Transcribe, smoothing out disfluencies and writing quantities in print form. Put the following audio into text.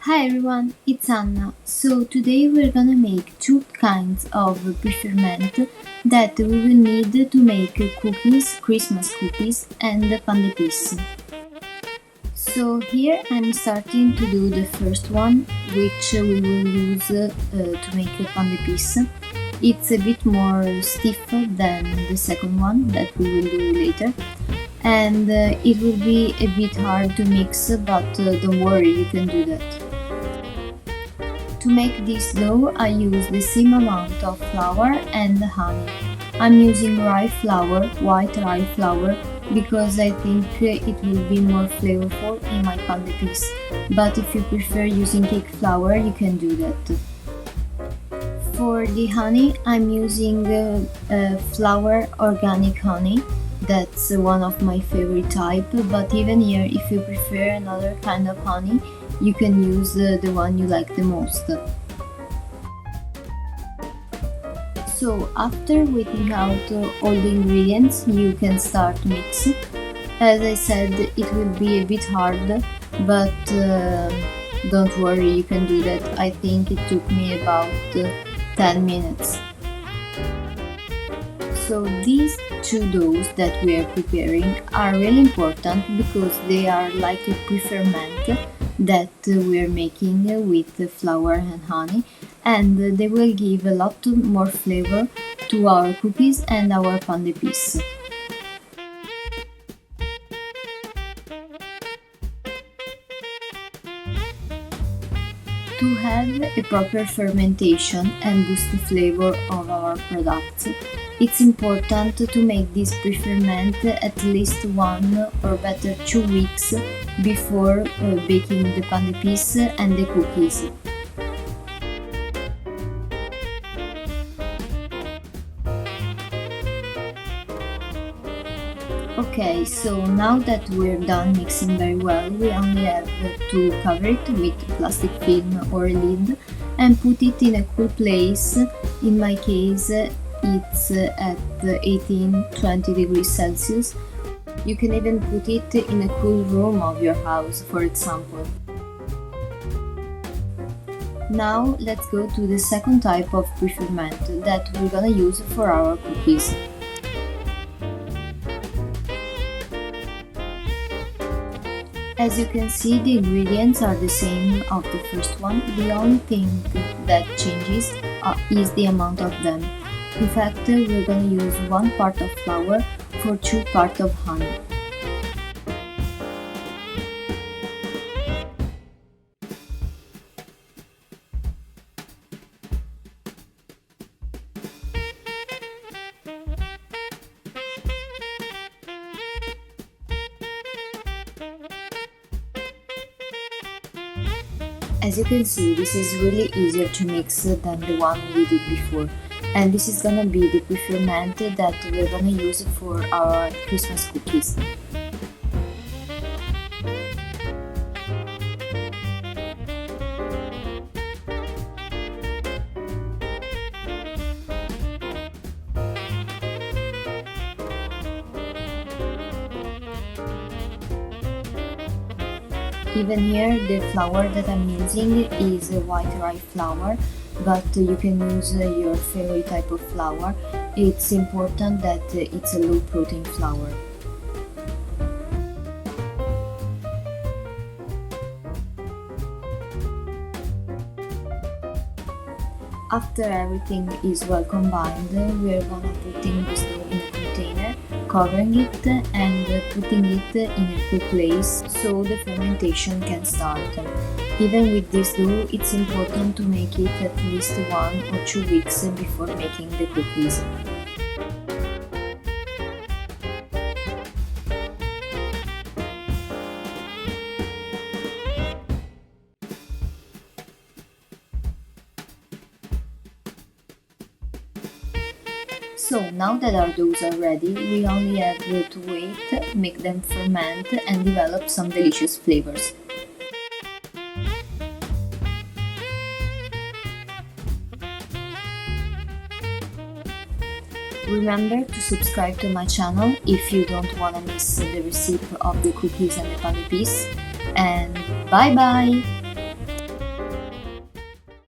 Hi everyone, it's Anna. So today we're gonna make two kinds of pre-ferment that we will need to make cookies, Christmas cookies and pan d'épices. So here I'm starting to do the first one, which we will use to make a pan d'épices. It's a bit more stiffer than the second one that we will do later. And it will be a bit hard to mix, but don't worry, you can do that. To make this dough, I use the same amount of flour and honey. I'm using rye flour, white rye flour, because I think it will be more flavorful in my pan d'épices. But if you prefer using cake flour, you can do that. For the honey, I'm using flour organic honey. That's one of my favorite type, but even here, if you prefer another kind of honey, you can use the one you like the most. So after waiting out all the ingredients, you can start mixing. As I said, it will be a bit hard, but don't worry, you can do that. I think it took me about 10 minutes. So these two doughs that we are preparing are really important because they are like a pre-ferment that we are making with flour and honey, and they will give a lot more flavor to our cookies and our pan d'épices. To have a proper fermentation and boost the flavor of our products, it's important to make this pre-ferment at least 1 or better 2 weeks before baking the pan d'épices and the cookies. Okay, so now that we're done mixing very well, we only have to cover it with plastic film or a lid and put it in a cool place. In my case, it's at 18-20 degrees Celsius. You can even put it in a cool room of your house, for example. Now let's go to the second type of pre-ferment that we're gonna use for our cookies. As you can see, the ingredients are the same of the first one. The only thing that changes is the amount of them. In fact, we're gonna use 1 part of flour for 2 parts of honey. As you can see, this is really easier to mix than the one we did before, and this is gonna be the pre-ferment that we're gonna use for our Christmas cookies. Even here, the flour that I'm using is white rye flour, but you can use your favorite type of flour. It's important that it's a low protein flour. After everything is well combined, we are gonna putting this dough in a container, covering it and putting it in a cool place so the fermentation can start. Even with this dough, it's important to make it at least 1 or 2 weeks before making the cookies. So now that our doughs are ready, we only have to wait, make them ferment and develop some delicious flavors. Remember to subscribe to my channel if you don't want to miss the recipe of the cookies and the pan d'épices. And bye bye!